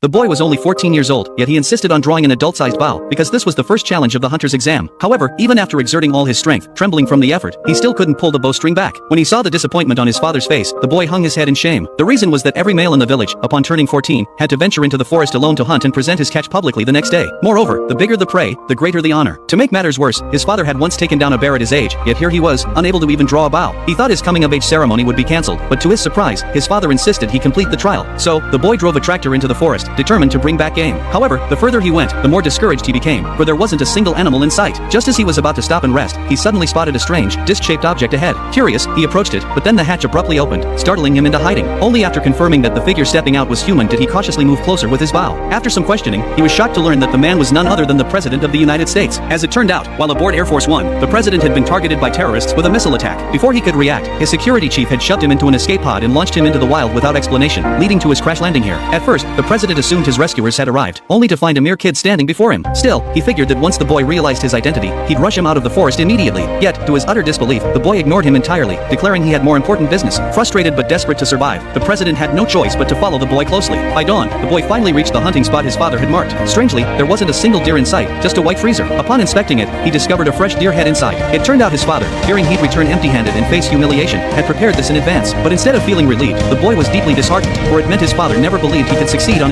The boy was only 14 years old, yet he insisted on drawing an adult-sized bow, because this was the first challenge of the hunter's exam. However, even after exerting all his strength, trembling from the effort, he still couldn't pull the bowstring back. When he saw the disappointment on his father's face, the boy hung his head in shame. The reason was that every male in the village, upon turning 14, had to venture into the forest alone to hunt and present his catch publicly the next day. Moreover, the bigger the prey, the greater the honor. To make matters worse, his father had once taken down a bear at his age, yet here he was, unable to even draw a bow. He thought his coming-of-age ceremony would be cancelled, but to his surprise, his father insisted he complete the trial. So, the boy drove a tractor into the forest, determined to bring back game. However, the further he went, the more discouraged he became, for there wasn't a single animal in sight. Just as he was about to stop and rest, he suddenly spotted a strange, disc-shaped object ahead. Curious, he approached it, but then the hatch abruptly opened, startling him into hiding. Only after confirming that the figure stepping out was human did he cautiously move closer with his bow. After some questioning, he was shocked to learn that the man was none other than the President of the United States. As it turned out, while aboard Air Force One, the President had been targeted by terrorists with a missile attack. Before he could react, his security chief had shoved him into an escape pod and launched him into the wild without explanation, leading to his crash landing here. At first, the President assumed his rescuers had arrived, only to find a mere kid standing before him. Still, he figured that once the boy realized his identity, he'd rush him out of the forest immediately. Yet, to his utter disbelief, the boy ignored him entirely, declaring he had more important business. Frustrated but desperate to survive, the President had no choice but to follow the boy closely. By dawn, the boy finally reached the hunting spot his father had marked. Strangely, there wasn't a single deer in sight, just a white freezer. Upon inspecting it, he discovered a fresh deer head inside. It turned out his father, fearing he'd return empty-handed and face humiliation, had prepared this in advance. But instead of feeling relieved, the boy was deeply disheartened, for it meant his father never believed he could succeed on